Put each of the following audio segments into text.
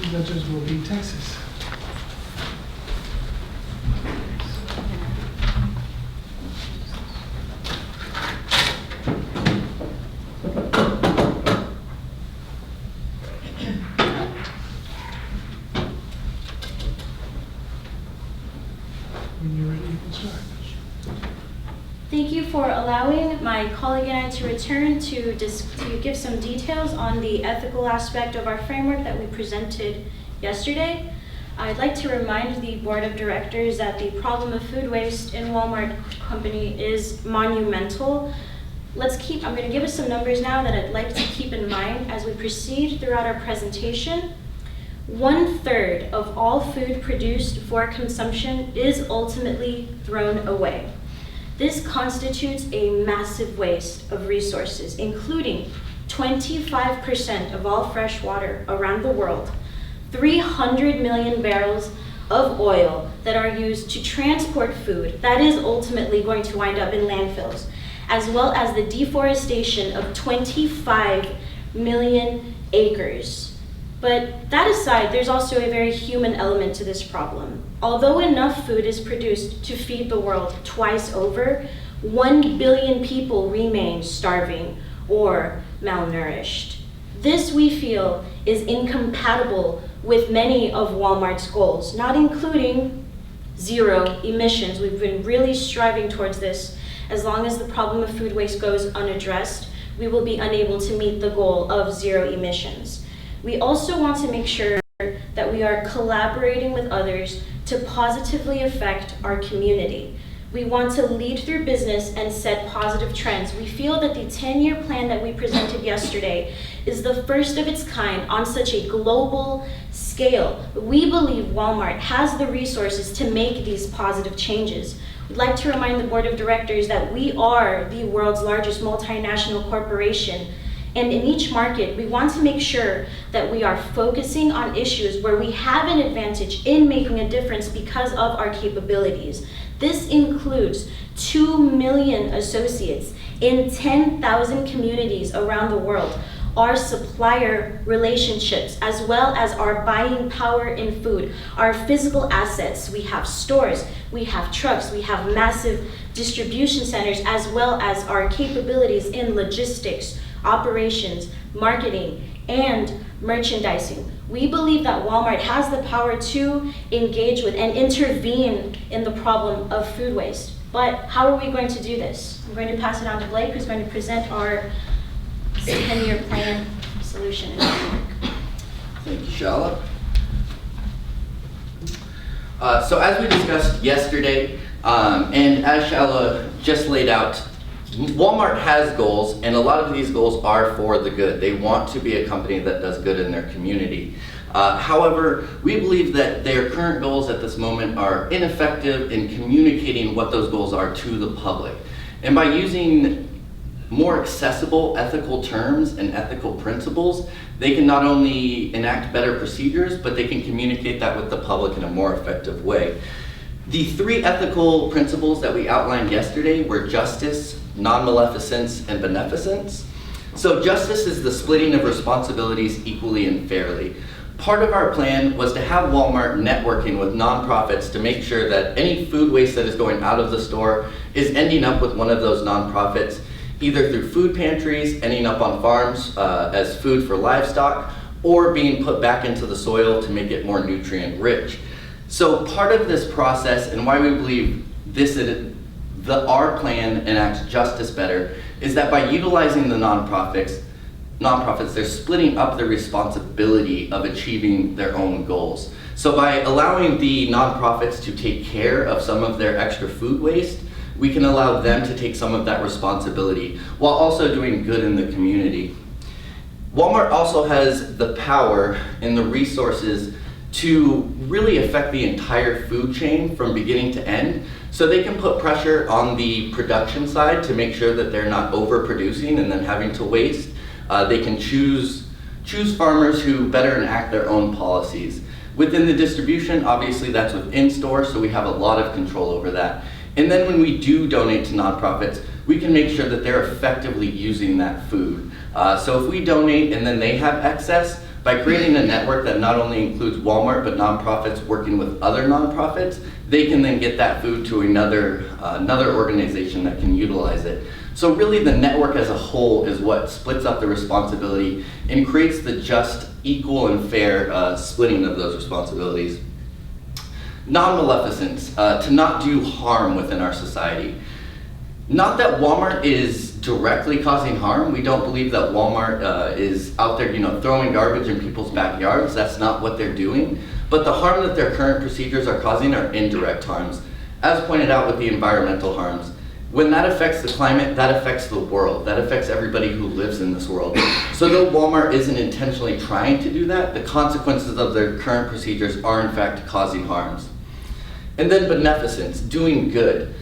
Judges will be Texas. When you're ready, you can start. Thank you for allowing my colleague and I to return to give some details on the ethical aspect of our framework that we presented yesterday. I'd like to remind the board of directors that the problem of food waste in Walmart Company is monumental. I'm going to give us some numbers now that I'd like to keep in mind as we proceed throughout our presentation. 1/3 of all food produced for consumption is ultimately thrown away. This constitutes a massive waste of resources, including 25% of all fresh water around the world, 300 million barrels of oil that are used to transport food that is ultimately going to wind up in landfills, as well as the deforestation of 25 million acres. But that aside, there's also a very human element to this problem. Although enough food is produced to feed the world twice over, 1 billion people remain starving or malnourished. This, we feel, is incompatible with many of Walmart's goals, not including zero emissions. We've been really striving towards this. As long as the problem of food waste goes unaddressed, we will be unable to meet the goal of zero emissions. We also want to make sure that we are collaborating with others to positively affect our community. We want to lead through business and set positive trends. We feel that the 10-year plan that we presented yesterday is the first of its kind on such a global scale. We believe Walmart has the resources to make these positive changes. We'd like to remind the board of directors that we are the world's largest multinational corporation. And in each market, we want to make sure that we are focusing on issues where we have an advantage in making a difference because of our capabilities. This includes 2 million associates in 10,000 communities around the world, our supplier relationships, as well as our buying power in food, our physical assets. We have stores, we have trucks, we have massive distribution centers, as well as our capabilities in logistics, operations, marketing, and merchandising. We believe that Walmart has the power to engage with and intervene in the problem of food waste. But how are we going to do this? I'm going to pass it on to Blake, who's going to present our 10-year plan solution and framework. Thank you, Shala. So as we discussed yesterday, and as Shala just laid out, Walmart has goals, and a lot of these goals are for the good. They want to be a company that does good in their community. However, we believe that their current goals at this moment are ineffective in communicating what those goals are to the public. And by using more accessible ethical terms and ethical principles, they can not only enact better procedures, but they can communicate that with the public in a more effective way. The 3 ethical principles that we outlined yesterday were justice, non-maleficence, and beneficence. So justice is the splitting of responsibilities equally and fairly. Part of our plan was to have Walmart networking with nonprofits to make sure that any food waste that is going out of the store is ending up with one of those nonprofits, either through food pantries, ending up on farms as food for livestock, or being put back into the soil to make it more nutrient rich. So part of this process, and why we believe our plan enacts justice better, is that by utilizing the nonprofits, they're splitting up the responsibility of achieving their own goals. So by allowing the nonprofits to take care of some of their extra food waste, we can allow them to take some of that responsibility while also doing good in the community. Walmart also has the power and the resources to really affect the entire food chain from beginning to end. So they can put pressure on the production side to make sure that they're not overproducing and then having to waste. They can choose farmers who better enact their own policies. Within the distribution, obviously that's within store, so we have a lot of control over that. And then when we do donate to nonprofits, we can make sure that they're effectively using that food. So if we donate and then they have excess, by creating a network that not only includes Walmart but nonprofits working with other nonprofits, they can then get that food to another organization that can utilize it. So really the network as a whole is what splits up the responsibility and creates the just, equal, and fair splitting of those responsibilities. Non-maleficence, to not do harm within our society. Not that Walmart is directly causing harm. We don't believe that Walmart is out there, throwing garbage in people's backyards. That's not what they're doing. But the harm that their current procedures are causing are indirect harms. As pointed out with the environmental harms, when that affects the climate, that affects the world. That affects everybody who lives in this world. So though Walmart isn't intentionally trying to do that, the consequences of their current procedures are in fact causing harms. And then beneficence, doing good.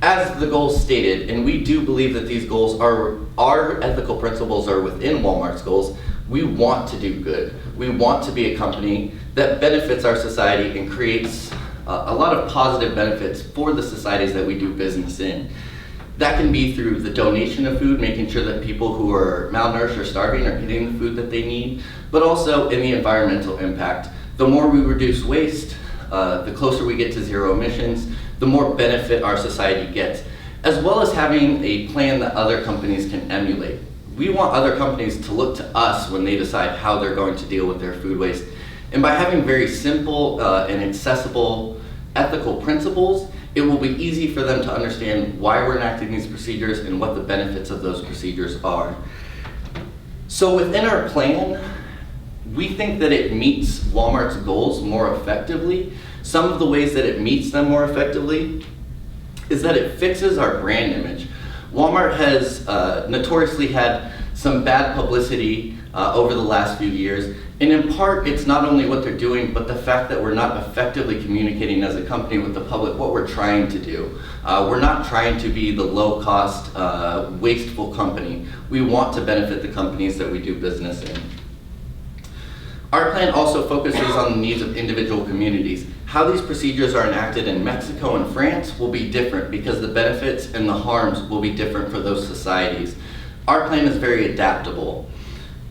As the goals stated, and we do believe that these goals are, our ethical principles are within Walmart's goals, we want to do good. We want to be a company that benefits our society and creates a lot of positive benefits for the societies that we do business in. That can be through the donation of food, making sure that people who are malnourished or starving are getting the food that they need, but also in the environmental impact. The more we reduce waste, the closer we get to zero emissions, the more benefit our society gets, as well as having a plan that other companies can emulate. We want other companies to look to us when they decide how they're going to deal with their food waste. And by having very simple and accessible ethical principles, it will be easy for them to understand why we're enacting these procedures and what the benefits of those procedures are. So within our plan, we think that it meets Walmart's goals more effectively. Some of the ways that it meets them more effectively is that it fixes our brand image. Walmart has notoriously had some bad publicity over the last few years, and in part it's not only what they're doing, but the fact that we're not effectively communicating as a company with the public what we're trying to do. We're not trying to be the low-cost, wasteful company. We want to benefit the companies that we do business in. Our plan also focuses on the needs of individual communities. How these procedures are enacted in Mexico and France will be different because the benefits and the harms will be different for those societies. Our plan is very adaptable.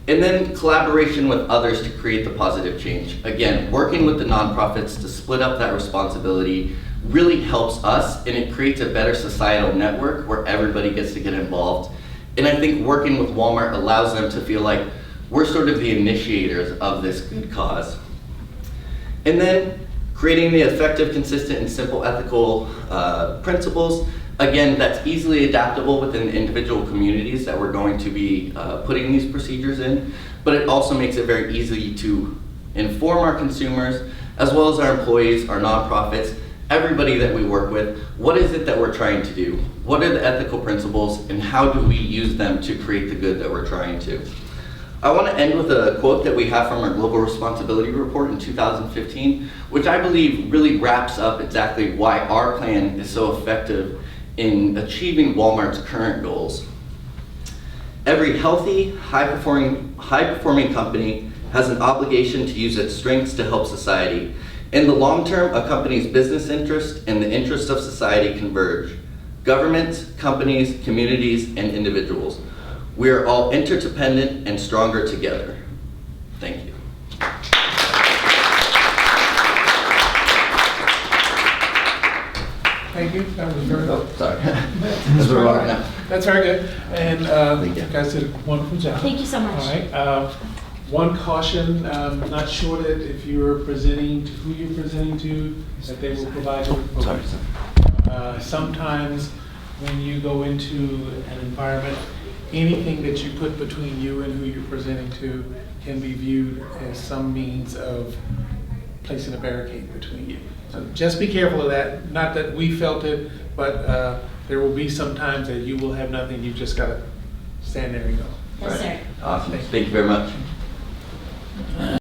And then collaboration with others to create the positive change. Again, working with the nonprofits to split up that responsibility really helps us, and it creates a better societal network where everybody gets to get involved. And I think working with Walmart allows them to feel like we're sort of the initiators of this good cause. And then creating the effective, consistent, and simple ethical principles. Again, that's easily adaptable within the individual communities that we're going to be putting these procedures in, but it also makes it very easy to inform our consumers, as well as our employees, our nonprofits, everybody that we work with, what is it that we're trying to do? What are the ethical principles, and how do we use them to create the good that we're trying to? I want to end with a quote that we have from our Global Responsibility Report in 2015, which I believe really wraps up exactly why our plan is so effective in achieving Walmart's current goals. Every healthy, high-performing company has an obligation to use its strengths to help society. In the long term, a company's business interest and the interest of society converge. Governments, companies, communities, and individuals. We are all interdependent and stronger together. Thank you. Thank you, that was very good. Sorry. As we're walking out. That's very good, and Thank you you. guys did a wonderful job. Thank you so much. All right, one caution, not sure that if you're presenting to who you're presenting to, that they will provide you with Sorry. photos. Sometimes when you go into an environment, anything that you put between you and who you're presenting to can be viewed as some means of placing a barricade between you. So just be careful of that. Not that we felt it, but there will be some times that you will have nothing. You've just got to stand there and go. Yes, sir. Awesome. Thank you very much.